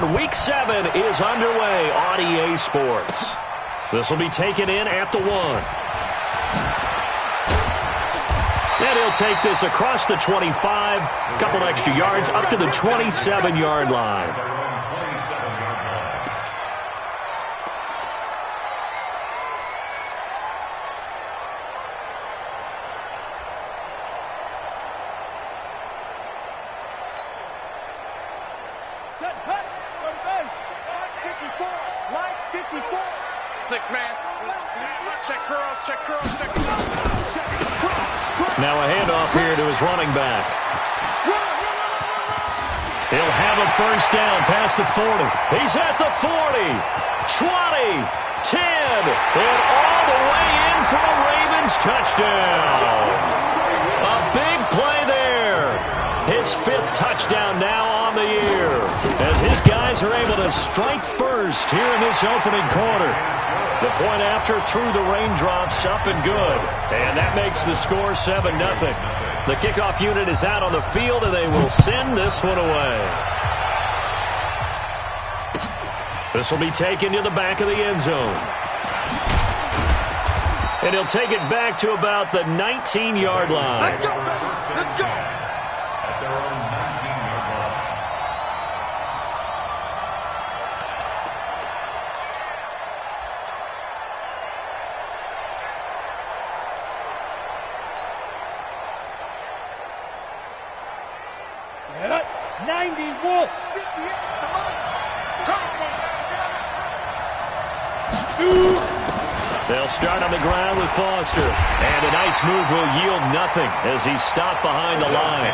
And Week 7 is underway on EA Sports. This will be taken in at the 1. And he'll take this across the 25, a couple extra yards, up to the 27-yard line. Now a handoff here to his running back. He'll have a first down past the 40. He's at the 40, 20, 10, and all the way in for a Ravens touchdown. A big play there. His 5th touchdown now on the year, as his guys are able to strike first here in this opening quarter. The point after through the raindrops, up and good. And that makes the score 7-0. The kickoff unit is out on the field, and they will send this one away. This will be taken to the back of the end zone. And he'll take it back to about the 19-yard line. Let's go, fellas. Let's go. At their own 19-yard line. Set up. 90, Wolf. 58, come on. They'll start on the ground with Foster. And a nice move will yield nothing as he's stopped behind the line.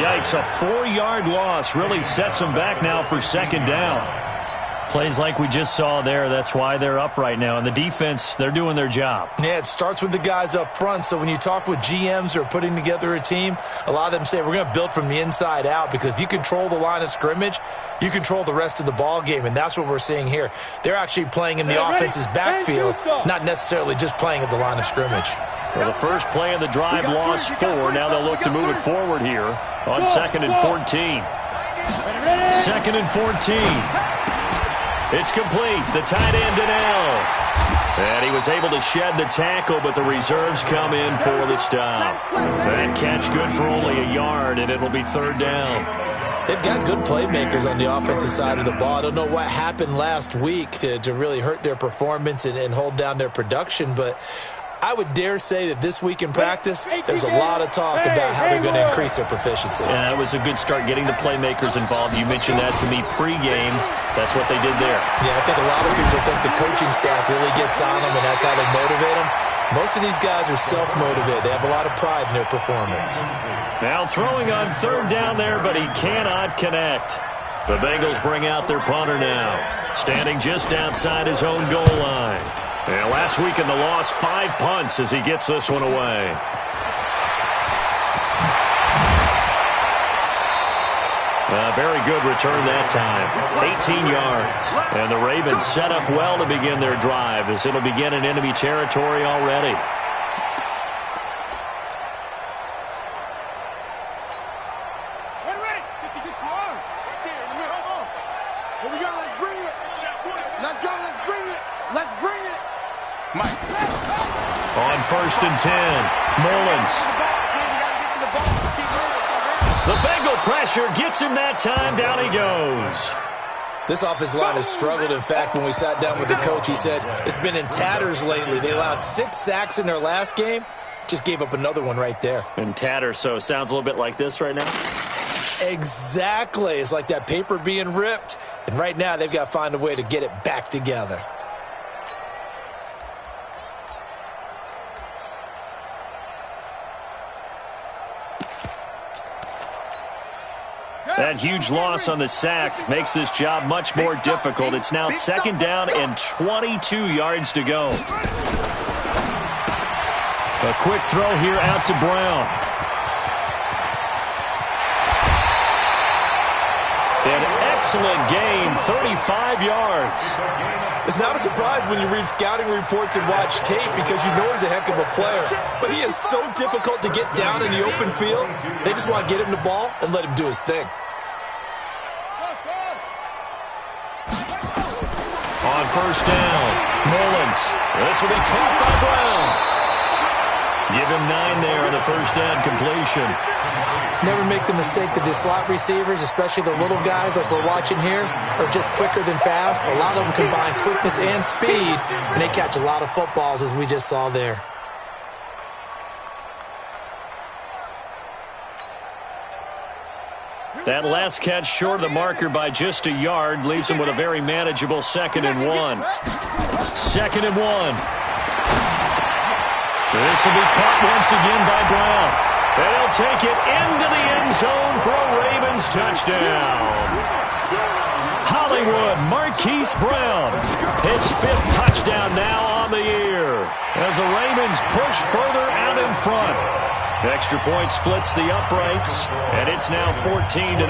Yikes, a 4-yard loss really sets him back now for 2nd down. Plays like we just saw there, that's why they're up right now. And the defense, they're doing their job. Yeah, it starts with the guys up front. So when you talk with GMs who are putting together a team, a lot of them say we're going to build from the inside out, because if you control the line of scrimmage, you control the rest of the ball game, and that's what we're seeing here. They're actually playing in the offense's backfield, not necessarily just playing at the line of scrimmage. Well, the first play of the drive lost 4. Now they'll look to move it forward here on 2nd and 14. 2nd and 14. It's complete. The tight end Donnell. And he was able to shed the tackle, but the reserves come in for the stop. That catch good for only a yard, and it'll be 3rd down. They've got good playmakers on the offensive side of the ball. I don't know what happened last week to really hurt their performance and hold down their production, but I would dare say that this week in practice, there's a lot of talk about how they're going to increase their proficiency. Yeah, that was a good start, getting the playmakers involved. You mentioned that to me pregame. That's what they did there. Yeah, I think a lot of people think the coaching staff really gets on them, and that's how they motivate them. Most of these guys are self-motivated. They have a lot of pride in their performance. Now throwing on 3rd down there, but he cannot connect. The Bengals bring out their punter now, standing just outside his own goal line. And last week in the loss, 5 punts as he gets this one away. A very good return that time. 18 yards. And the Ravens set up well to begin their drive, as it'll begin in enemy territory already. On 1st and 10, Mullins. The Bengal pressure gets him that time. Down he goes. This offensive line has struggled. In fact, when we sat down with the coach, he said it's been in tatters lately. They allowed 6 sacks in their last game. Just gave up another one right there. In tatters, so it sounds a little bit like this right now? Exactly. It's like that paper being ripped. And right now, they've got to find a way to get it back together. That huge loss on the sack makes this job much more difficult. It's now 2nd down and 22 yards to go. A quick throw here out to Brown. An excellent gain, 35 yards. It's not a surprise when you read scouting reports and watch tape, because you know he's a heck of a player. But he is so difficult to get down in the open field. They just want to get him the ball and let him do his thing. On first down, Mullins. This will be caught by Brown. Give him 9 there on the first down completion. Never make the mistake that the slot receivers, especially the little guys like we're watching here, are just quicker than fast. A lot of them combine quickness and speed, and they catch a lot of footballs, as we just saw there. That last catch short of the marker by just a yard leaves him with a very manageable 2nd and 1. 2nd and 1. This will be caught once again by Brown. And he'll take it into the end zone for a Ravens touchdown. Hollywood Marquise Brown, his 5th touchdown now on the year as the Ravens push further out in front. Extra point splits the uprights, and it's now 14-0.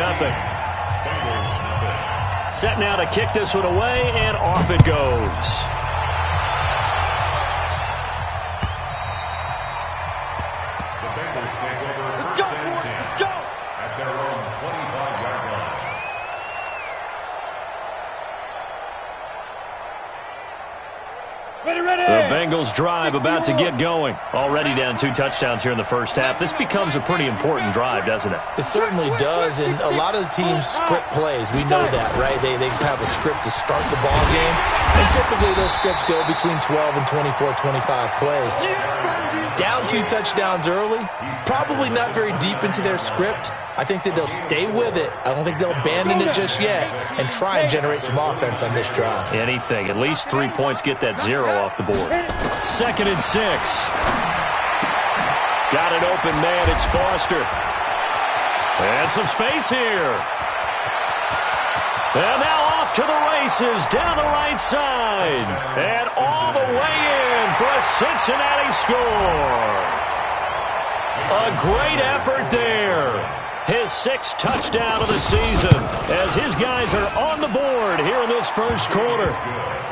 Set now to kick this one away, and off it goes. Let's go, boys, let's go! At their own 25-yard line. Ready. The Bengals drive about to get going. Already down 2 touchdowns here in the first half. This becomes a pretty important drive, doesn't it? It certainly does, and a lot of the teams script plays. We know that, right? They have a script to start the ball game, and typically those scripts go between 12 and 24, 25 plays. Down 2 touchdowns early, probably not very deep into their script. I think that they'll stay with it. I don't think they'll abandon it just yet and try and generate some offense on this drive. Anything. At least 3 points get that 0 off the board. 2nd and 6. Got it open, man. It's Foster. And some space here. And now off to the races down the right side. And all the way in for a Cincinnati score. A great effort there. His 6th touchdown of the season as his guys are on the board here in this first quarter.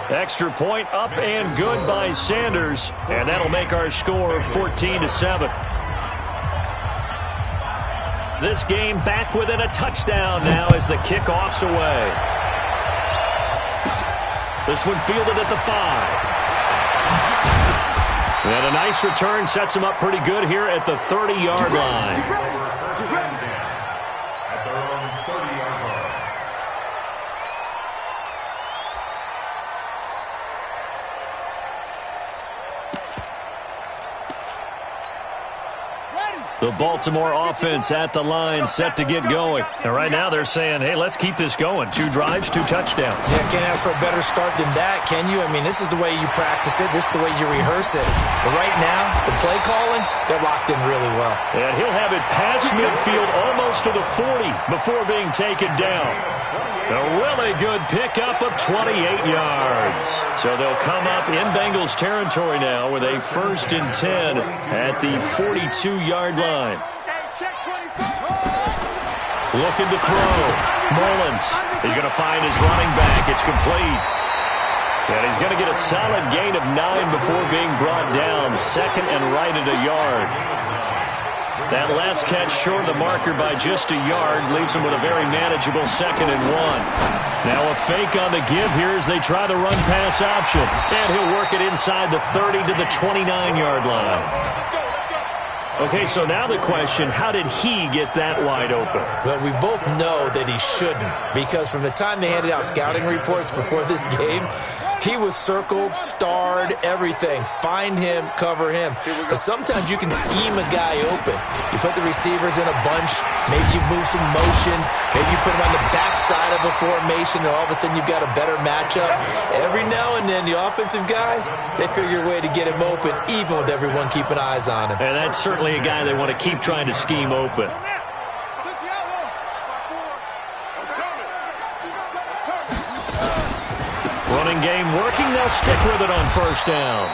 Extra point up and good by Sanders, and that'll make our score 14-7. This game back within a touchdown now as the kickoff's away. This one fielded at the 5. And a nice return sets him up pretty good here at the 30-yard line. At their own 30-yard line. The Baltimore offense at the line, set to get going. And right now they're saying, hey, let's keep this going. 2 drives, 2 touchdowns. Yeah, can't ask for a better start than that, can you? I mean, this is the way you practice it. This is the way you rehearse it. But right now, the play calling, they're locked in really well. And he'll have it past midfield almost to the 40 before being taken down. A really good pickup of 28 yards. So they'll come up in Bengals territory now with a 1st and 10 at the 42-yard line. Looking to throw. Mullins is going to find his running back. It's complete. And he's going to get a solid gain of 9 before being brought down. 2nd and right at a yard. That last catch short of the marker by just a yard leaves him with a very manageable 2nd and 1. Now a fake on the give here as they try the run-pass option. And he'll work it inside the 30 to the 29-yard line. Okay, so now the question, how did he get that wide open? Well, we both know that he shouldn't, because from the time they handed out scouting reports before this game, he was circled, starred, everything. Find him, cover him. But sometimes you can scheme a guy open. You put the receivers in a bunch. Maybe you move some motion. Maybe you put him on the backside of a formation, and all of a sudden you've got a better matchup. Every now and then, the offensive guys, they figure a way to get him open, even with everyone keeping eyes on him. And that's certainly a guy they want to keep trying to scheme open. Running game working. They'll stick with it on first down.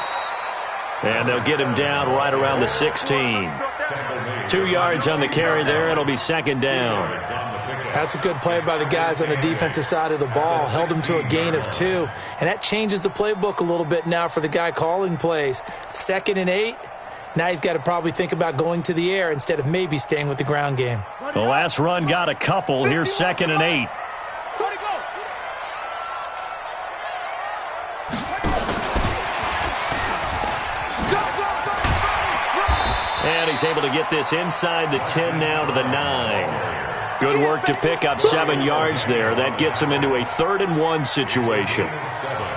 And they'll get him down right around the 16. 2 yards on the carry there. It'll be 2nd down. That's a good play by the guys on the defensive side of the ball. Held him to a gain of 2. And that changes the playbook a little bit now for the guy calling plays. 2nd and 8. Now he's got to probably think about going to the air instead of maybe staying with the ground game. The last run got a couple. Here's 2nd and 8. And he's able to get this inside the 10 now to the 9. Good work to pick up 7 yards there. That gets him into a 3rd and 1 situation.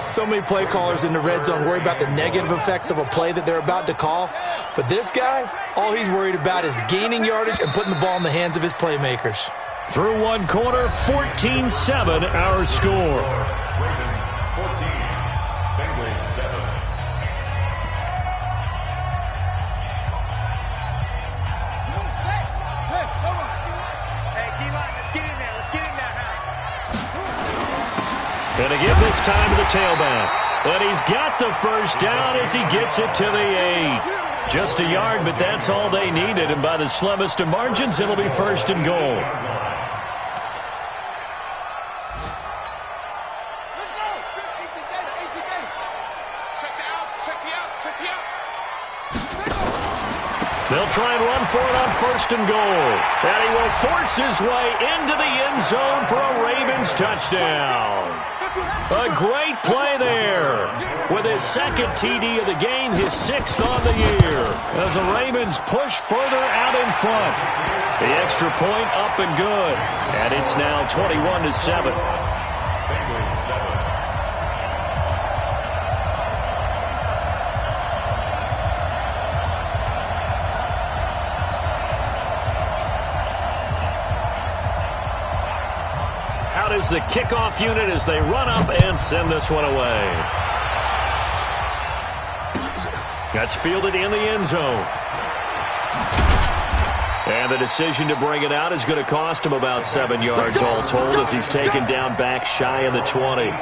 So many play callers in the red zone worry about the negative effects of a play that they're about to call. But this guy, all he's worried about is gaining yardage and putting the ball in the hands of his playmakers. Through one quarter, 14-7 our score. Ravens 14, Bengals 7. Going to give this time to the tailback. And he's got the first down as he gets it to the 8. Just a yard, but that's all they needed. And by the slimmest of margins, it'll be 1st and goal. They'll try and run for it on 1st and goal. And he will force his way into the end zone for a Ravens touchdown. A great play there. With his 2nd TD of the game, his 6th on the year. As the Ravens push further out in front. The extra point up and good. And it's now 21-7. Bengals 7. Out is the kickoff unit as they run up and send this one away. That's fielded in the end zone. And the decision to bring it out is going to cost him about 7 yards all told as he's taken down back shy of the 20.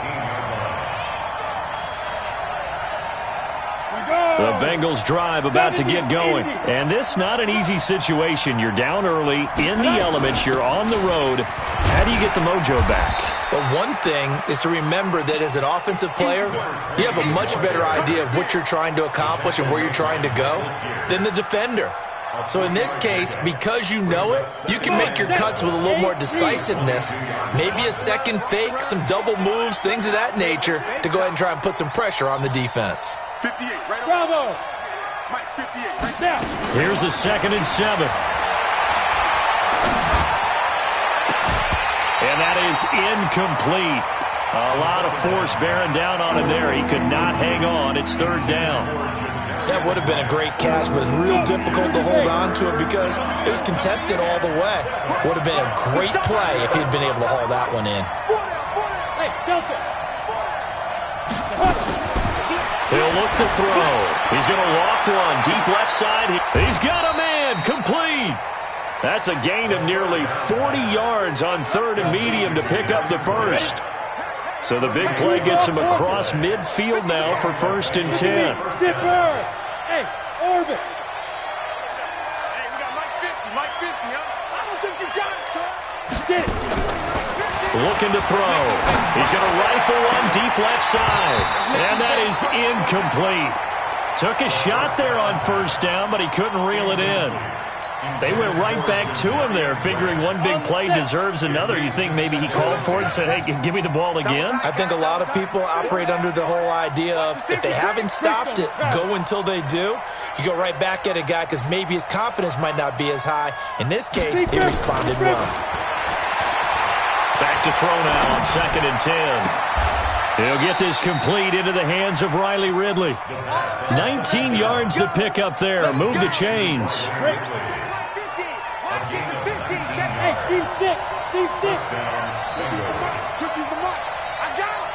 The Bengals drive about to get going. And this not an easy situation. You're down early, in the elements, you're on the road. How do you get the mojo back? But one thing is to remember that as an offensive player, you have a much better idea of what you're trying to accomplish and where you're trying to go than the defender. So in this case, because you know it, you can make your cuts with a little more decisiveness, maybe a second fake, some double moves, things of that nature, to go ahead and try and put some pressure on the defense. 58, right over. Bravo! Mike, 58, right now. Here's a 2nd and 7. And that is incomplete. A lot of force bearing down on him there. He could not hang on. It's 3rd down. That would have been a great catch, but it's real difficult to hold on to it because it was contested all the way. Would have been a great play if he'd been able to haul that one in. Hey, Delta. He'll look to throw. He's going to loft one deep left side. He's got a man complete. That's a gain of nearly 40 yards on 3rd and medium to pick up the 1st. So the big play gets him across midfield now for 1st and 10. Zipper. Hey, Orbit. Hey, we got Mike 50, huh? I don't think you got it, sir. Get it. Looking to throw. He's going to rifle one deep left side. And that is incomplete. Took a shot there on 1st down, but he couldn't reel it in. They went right back to him there, figuring one big play deserves another. You think maybe he called for it and said, hey, give me the ball again? I think a lot of people operate under the whole idea of if they haven't stopped it, go until they do. You go right back at a guy because maybe his confidence might not be as high. In this case, he responded well. Back to throw now on 2nd and 10. He'll get this complete into the hands of Riley Ridley. 19 yards to pick up there. Move the chains. Hey, Steve 6. Steve 6. Tookie's the mark. I got him.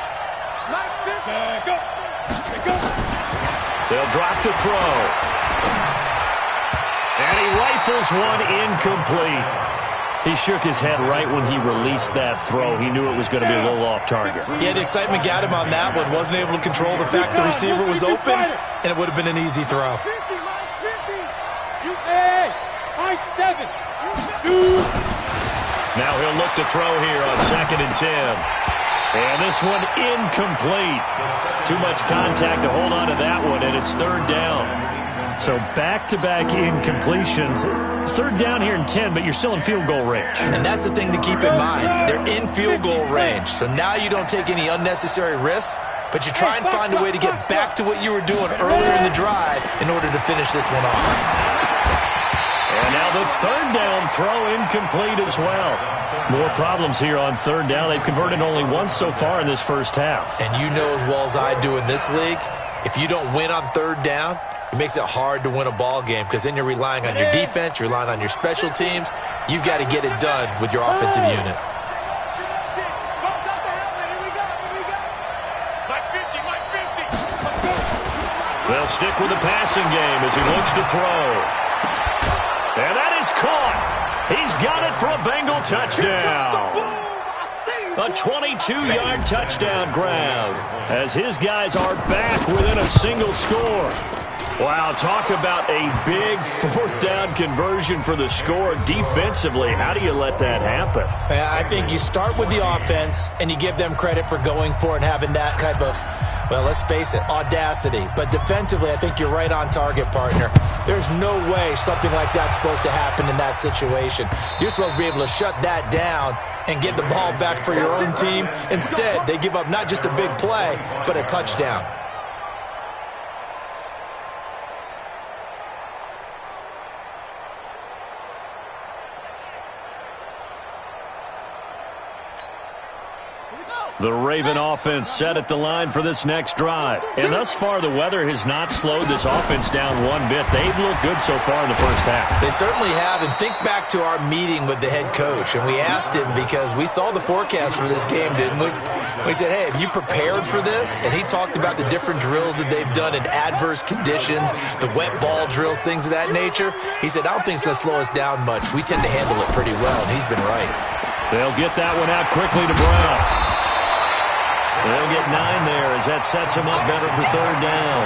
Max 50. Go. Go. They'll drop to throw. And he rifles one incomplete. He shook his head right when he released that throw. He knew it was going to be a little off target. Yeah, the excitement got him on that one. Wasn't able to control the fact the receiver was open, and it would have been an easy throw. 50, Max 50. Hey, high 7. Now he'll look to throw here on 2nd and 10. And this one incomplete. Too much contact to hold on to that one, and it's 3rd down. So back-to-back incompletions. 3rd down here and 10, but you're still in field goal range. And that's the thing to keep in mind. They're in field goal range. So now you don't take any unnecessary risks, but you try and find a way to get back to what you were doing earlier in the drive in order to finish this one off. And now the third down throw incomplete as well. More problems here on third down. They've converted only once so far in this first half. And you know as well as I do in this league, if you don't win on third down, it makes it hard to win a ball game because then you're relying on your defense, you're relying on your special teams. You've got to get it done with your offensive unit. They'll stick with the passing game as he looks to throw. And that is caught. He's got it for a Bengal touchdown. A 22-yard touchdown grab as his guys are back within a single score. Wow, talk about a big fourth down conversion for the score. Defensively, how do you let that happen? I think you start with the offense and you give them credit for going for it and having that type of, well, let's face it, audacity. But defensively, I think you're right on target, partner. There's no way something like that's supposed to happen in that situation. You're supposed to be able to shut that down and get the ball back for your own team. Instead, they give up not just a big play, but a touchdown. The Raven offense set at the line for this next drive. And thus far, the weather has not slowed this offense down one bit. They've looked good so far in the first half. They certainly have. And think back to our meeting with the head coach. And we asked him because we saw the forecast for this game, didn't we? We said, hey, have you prepared for this? And he talked about the different drills that they've done in adverse conditions, the wet ball drills, things of that nature. He said, I don't think it's going to slow us down much. We tend to handle it pretty well, and he's been right. They'll get that one out quickly to Brown. They'll get 9 there as that sets him up better for third down.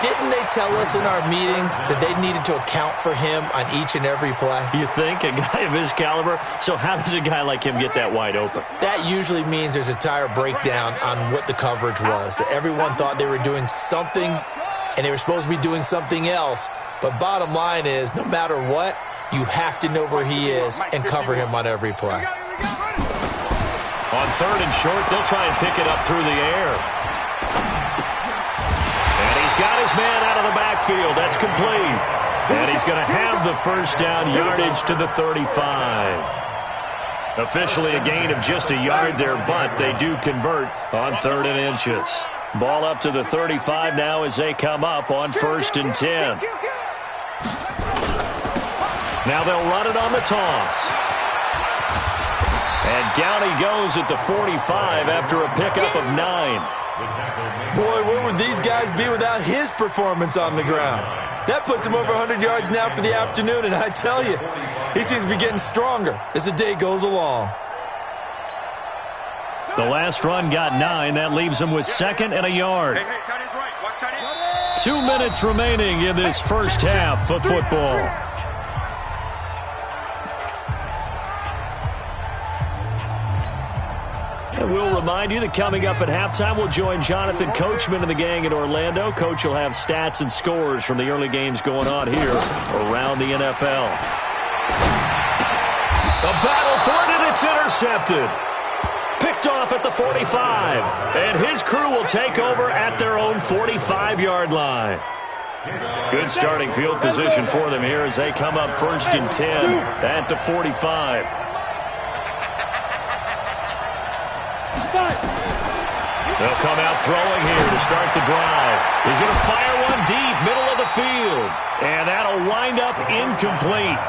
Didn't they tell us in our meetings that they needed to account for him on each and every play? You think? A guy of his caliber? So how does a guy like him get that wide open? That usually means there's a entire breakdown on what the coverage was. Everyone thought they were doing something, and they were supposed to be doing something else. But bottom line is, no matter what, you have to know where he is and cover him on every play. On third and short, they'll try and pick it up through the air. And he's got his man out of the backfield. That's complete. And he's going to have the first down yardage to the 35. Officially a gain of just a yard there, but they do convert on 3rd and inches. Ball up to the 35 now as they come up on 1st and 10. Now they'll run it on the toss. And down he goes at the 45 after a pickup of 9. Boy, where would these guys be without his performance on the ground? That puts him over 100 yards now for the afternoon, and I tell you, he seems to be getting stronger as the day goes along. The last run got 9. That leaves him with 2nd and a yard. 2 minutes remaining in this first half of football. And we'll remind you that coming up at halftime, we'll join Jonathan Coachman and the gang in Orlando. Coach will have stats and scores from the early games going on here around the NFL. A battle for it, and it's intercepted. Picked off at the 45. And his crew will take over at their own 45-yard line. Good starting field position for them here as they come up 1st and 10 at the 45. They'll come out throwing here to start the drive. He's going to fire one deep, middle of the field. And that'll wind up incomplete.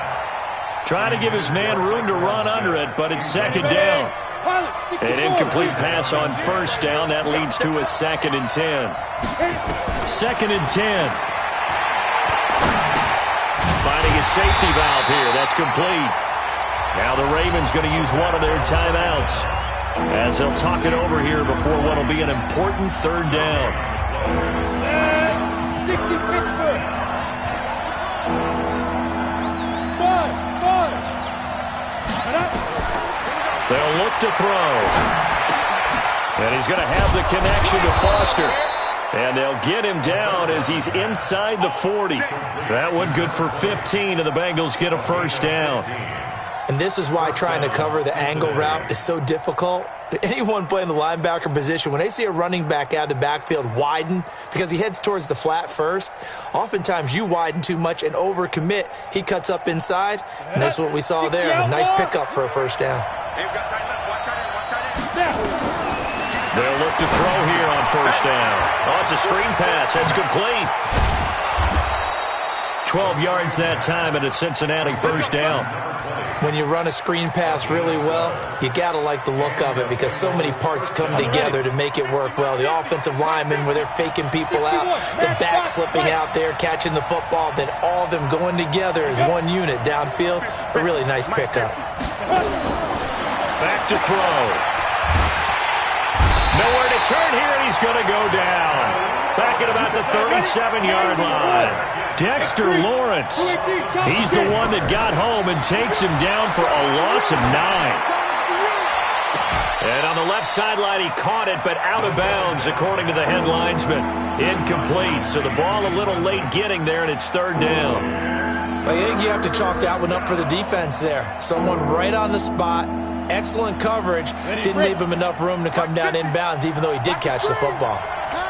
Trying to give his man room to run under it, but it's 2nd down. An incomplete pass on 1st down. That leads to a 2nd and 10. 2nd and 10. Finding a safety valve here. That's complete. Now the Ravens going to use one of their timeouts as they'll talk it over here before what will be an important 3rd down. 60 Pittsburgh. 5. They'll look to throw. And he's going to have the connection to Foster. And they'll get him down as he's inside the 40. That one good for 15, and the Bengals get a 1st down. And this is why trying to cover the angle route is so difficult. anyone playing the linebacker position, when they see a running back out of the backfield widen because he heads towards the flat first, oftentimes you widen too much and overcommit. He cuts up inside, and that's what we saw there. A nice pickup for a first down. They'll look to throw here on first down. Oh, it's a screen pass. That's complete. 12 yards that time and a Cincinnati first down. When you run a screen pass really well, you got to like the look of it because so many parts come together to make it work well. The offensive linemen, where they're faking people out, the back slipping out there, catching the football, then all of them going together as one unit downfield. A really nice pickup. Back to throw. Nowhere to turn here, and he's going to go down. Back at about the 37-yard line. Dexter Lawrence. He's the one that got home and takes him down for a loss of 9. And on the left sideline, he caught it, but out of bounds, according to the head linesman. Incomplete. So the ball a little late getting there, and it's third down. I think you have to chalk that one up for the defense there. Someone right on the spot. Excellent coverage. Didn't leave him enough room to come down inbounds, even though he did catch the football.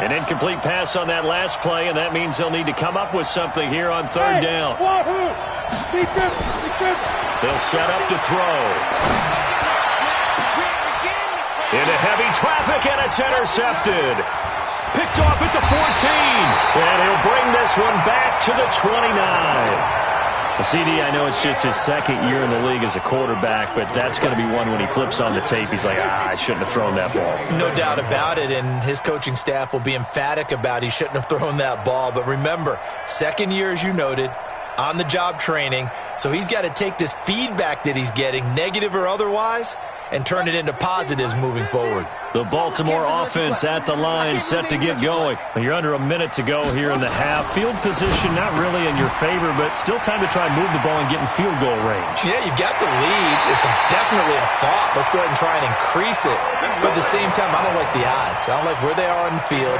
An incomplete pass on that last play, and that means they'll need to come up with something here on third down. They'll set up to throw. Into heavy traffic, and it's intercepted. Picked off at the 14, and he'll bring this one back to the 29. CD, I know it's just his second year in the league as a quarterback, but that's going to be one when he flips on the tape, he's like, I shouldn't have thrown that ball. No doubt about it, and his coaching staff will be emphatic about he shouldn't have thrown that ball. But remember, second year, as you noted, on-the-job training, so he's got to take this feedback that he's getting, negative or otherwise, and turn it into positives moving forward. The Baltimore offense at the line, set to get going. You're under a minute to go here in the half. Field position not really in your favor, but still time to try and move the ball and get in field goal range. Yeah, you've got the lead. It's definitely a thought. Let's go ahead and try and increase it. But at the same time, I don't like the odds. I don't like where they are on the field.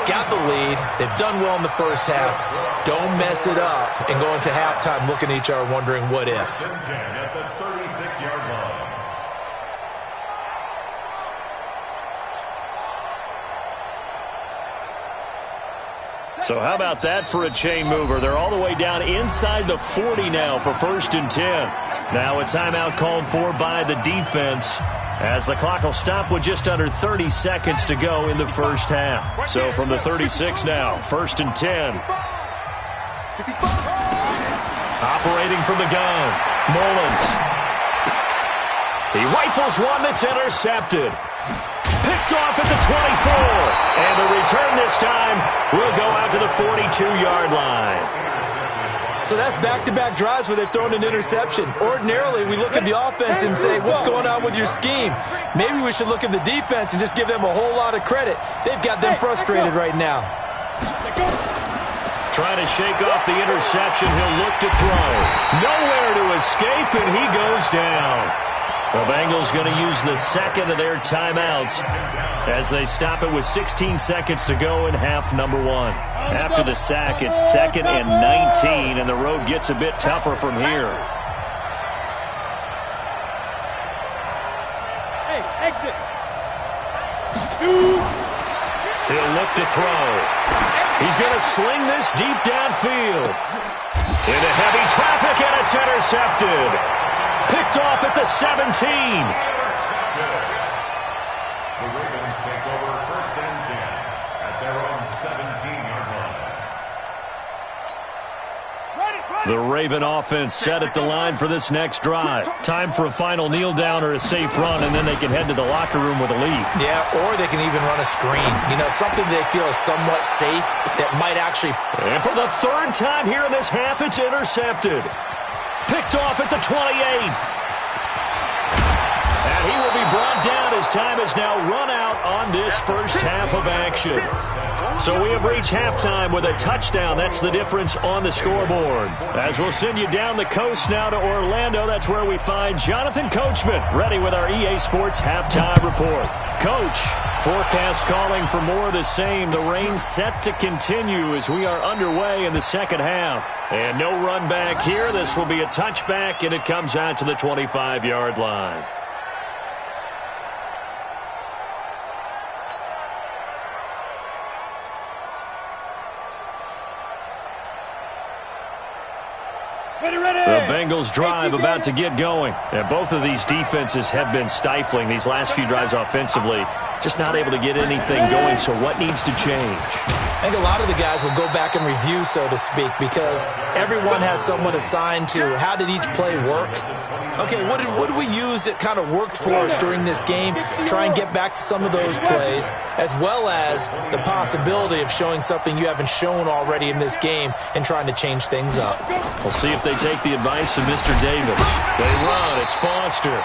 Got the lead. They've done well in the first half. Don't mess it up and go into halftime looking at each other wondering what if. At the 36-yard line. So how about that for a chain mover? They're all the way down inside the 40 now for 1st and 10. Now a timeout called for by the defense, as the clock will stop with just under 30 seconds to go in the first half. So from the 36 now, 1st and 10. Operating from the gun, Mullins. He rifles one that's intercepted. Picked off at the 24. And the return this time will go out to the 42-yard line. So that's back-to-back drives where they've thrown an interception. Ordinarily, we look at the offense and say, what's going on with your scheme? Maybe we should look at the defense and just give them a whole lot of credit. They've got them frustrated right now. Trying to shake off the interception. He'll look to throw. Nowhere to escape, and he goes down. The Bengals going to use the second of their timeouts as they stop it with 16 seconds to go in half number 1. After the sack, it's 2nd and 19, and the road gets a bit tougher from here. Hey, exit. He'll look to throw. He's going to sling this deep downfield. Into heavy traffic, and it's intercepted. Picked off at the 17. The Ravens take over 1st and 10 at their own 17-yard line. The Raven offense set at the line for this next drive. Time for a final kneel down or a safe run, and then they can head to the locker room with a lead. Yeah, or they can even run a screen. You know, something they feel is somewhat safe that might actually... And for the 3rd time here in this half, it's intercepted. Picked off at the 28. And he will be brought down as time has now run out on this first half of action. So we have reached halftime with a touchdown. That's the difference on the scoreboard. As we'll send you down the coast now to Orlando, that's where we find Jonathan Coachman, ready with our EA Sports halftime report. Coach, forecast calling for more of the same. The rain set to continue as we are underway in the second half. And no run back here. This will be a touchback, and it comes out to the 25-yard line. The Bengals drive about to get going. And both of these defenses have been stifling these last few drives offensively. Just not able to get anything going, so what needs to change? I think a lot of the guys will go back and review, so to speak, because everyone has someone assigned to how did each play work. Okay, what did we use that kind of worked for us during this game? Try and get back to some of those plays, as well as the possibility of showing something you haven't shown already in this game and trying to change things up. We'll see if they take the advice of Mr. Davis. They run. It's Foster.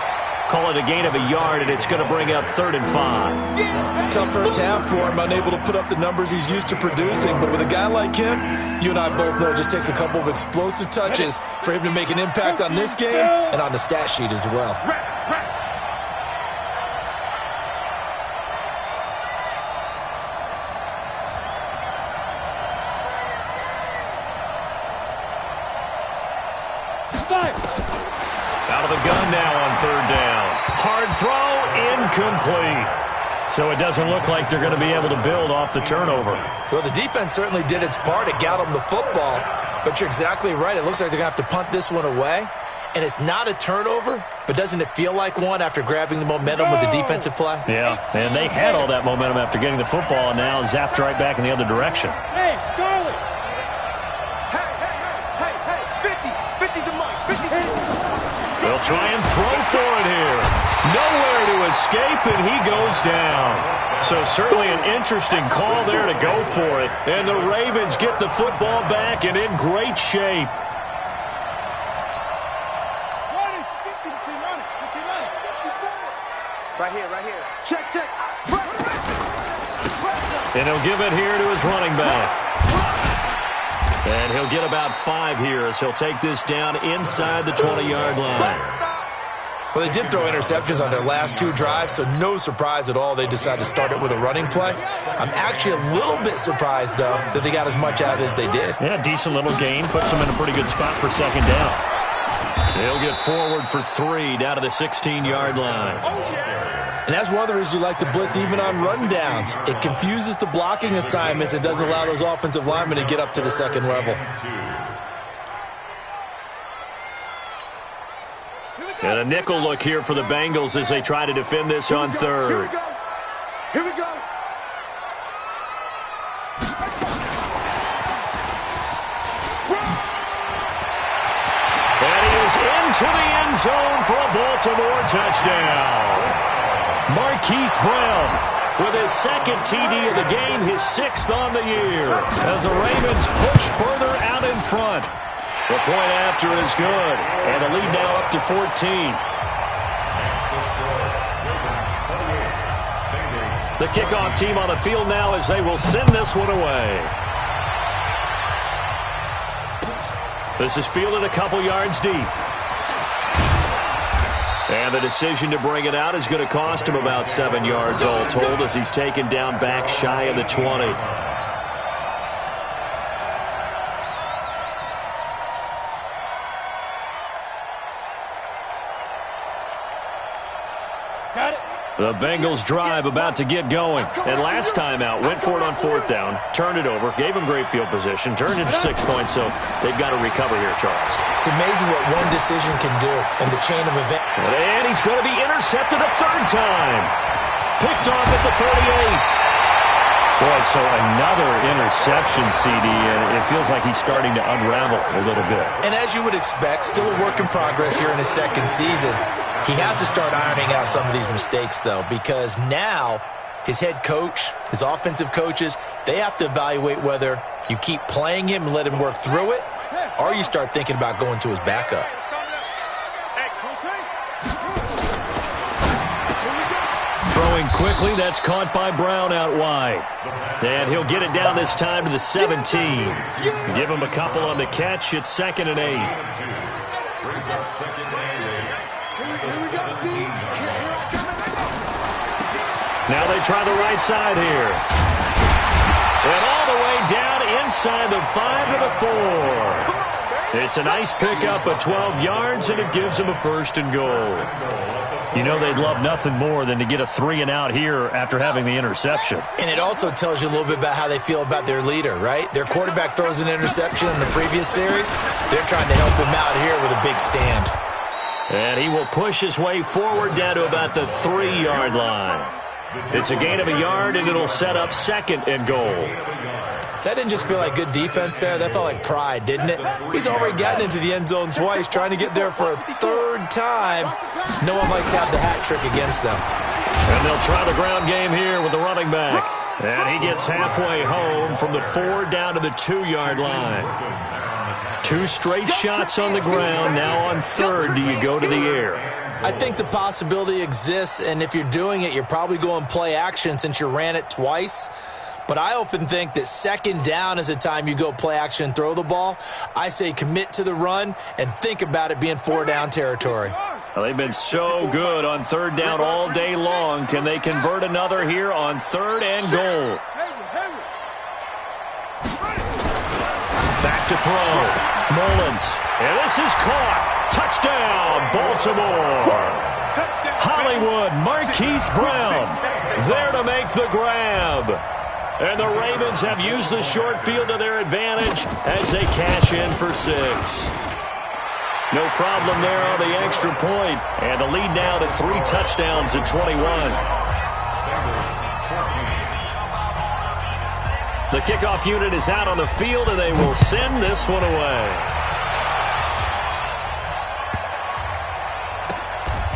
Call it a gain of a yard, and it's going to bring up 3rd and 5. Tough first half for him, unable to put up the numbers he's used to producing. But with a guy like him, you and I both know it just takes a couple of explosive touches for him to make an impact on this game and on the stat sheet as well. Out of the gun now on 3rd down. Hard throw, incomplete. So it doesn't look like they're going to be able to build off the turnover. Well, the defense certainly did its part. It got them the football. But you're exactly right. It looks like they're going to have to punt this one away. And it's not a turnover, but doesn't it feel like one after grabbing the momentum with the defensive play? Yeah, and they had all that momentum after getting the football, and now zapped right back in the other direction. Hey, Charlie. Hey, 50 to Mike. 50. They'll try and throw for it here. Nowhere to escape, and he goes down. So certainly an interesting call there to go for it. And the Ravens get the football back and in great shape. Right here. Check. And he'll give it here to his running back. And he'll get about 5 here as he'll take this down inside the 20-yard line. Well, they did throw interceptions on their last 2 drives, so no surprise at all they decided to start it with a running play. I'm actually a little bit surprised, though, that they got as much out as they did. Yeah, decent little gain. Puts them in a pretty good spot for 2nd down. They'll get forward for 3 down to the 16-yard line. And that's one of the reasons you like to blitz even on rundowns. It confuses the blocking assignments. It doesn't allow those offensive linemen to get up to the 2nd level. And a nickel look here for the Bengals as they try to defend this on 3rd. Here we go. And he is into the end zone for a Baltimore touchdown. Marquise Brown with his 2nd TD of the game, his 6th on the year, as the Ravens push further out in front. The point after is good, and the lead now up to 14. The kickoff team on the field now as they will send this one away. This is fielded a couple yards deep. And the decision to bring it out is going to cost him about 7 yards all told as he's taken down back shy of the 20. Got it. The Bengals drive about to get going. And last time out, went for it on 4th down, turned it over, gave him great field position, turned it to 6 points, so they've got to recover here, Charles. It's amazing what one decision can do in the chain of events. And he's going to be intercepted a 3rd time. Picked off at the 38. Boy, so another interception, CD, and it feels like he's starting to unravel a little bit. And as you would expect, still a work in progress here in his 2nd season. He has to start ironing out some of these mistakes, though, because now his head coach, his offensive coaches, they have to evaluate whether you keep playing him and let him work through it, or you start thinking about going to his backup. Throwing quickly, that's caught by Brown out wide. And he'll get it down this time to the 17. Give him a couple on the catch. It's 2nd and 8. Brings up 2nd and 8. Now they try the right side here. And all the way down inside the 5 to the 4. It's a nice pickup of 12 yards, and it gives him a 1st and goal. You know they'd love nothing more than to get a 3-and-out here after having the interception. And it also tells you a little bit about how they feel about their leader, right? Their quarterback throws an interception in the previous series. They're trying to help him out here with a big stand. And he will push his way forward down to about the 3-yard line. It's a gain of a yard, and it'll set up 2nd and goal. That didn't just feel like good defense there. That felt like pride, didn't it? He's already gotten into the end zone twice, trying to get there for a 3rd time. No one likes to have the hat trick against them. And they'll try the ground game here with the running back. And he gets halfway home from the 4 down to the 2-yard line. 2 straight shots on the ground. Now on 3rd, do you go to the air? I think the possibility exists, and if you're doing it, you're probably going play action since you ran it twice. But I often think that 2nd down is the time you go play action and throw the ball. I say commit to the run and think about it being 4-down territory. Well, they've been so good on 3rd down all day long. Can they convert another here on 3rd and goal? Back to throw. Mullins. And this is caught. Touchdown, Baltimore. Hollywood, Marquise Brown there to make the grab. And the Ravens have used the short field to their advantage as they cash in for 6. No problem there on the extra point. And the lead now to 3 touchdowns at 21. The kickoff unit is out on the field, and they will send this one away.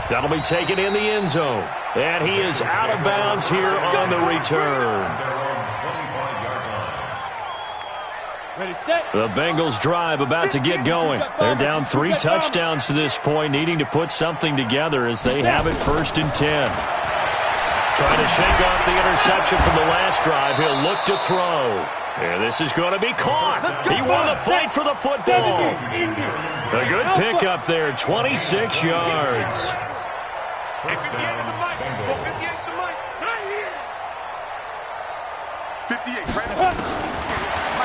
That'll be taken in the end zone. And he is out of bounds here on the return. The Bengals drive about to get going. They're down 3 touchdowns to this point, needing to put something together as they have it 1st and 10. Trying to shake off the interception from the last drive. He'll look to throw. And this is going to be caught. He won the fight for the football. A good pickup there, 26 yards.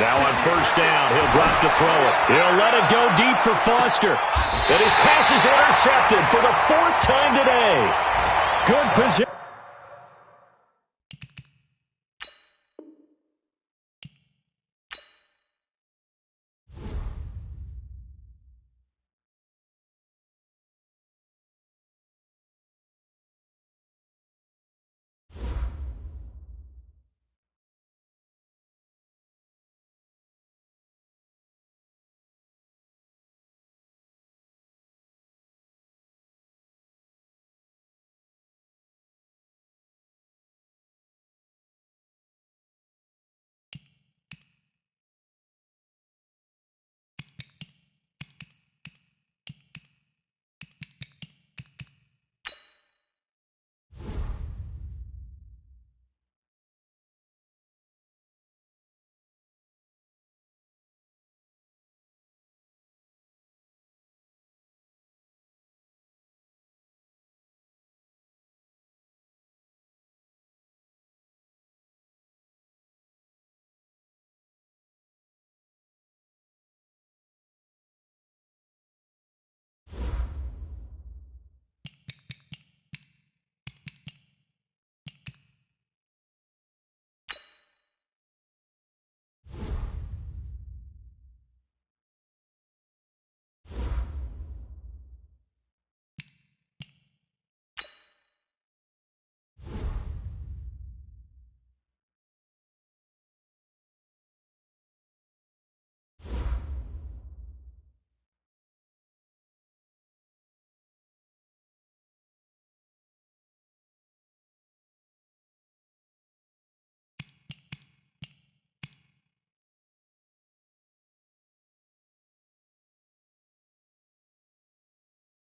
Now on 1st down, he'll drop to throw it. He'll let it go deep for Foster. And his pass is intercepted for the 4th time today. Good position.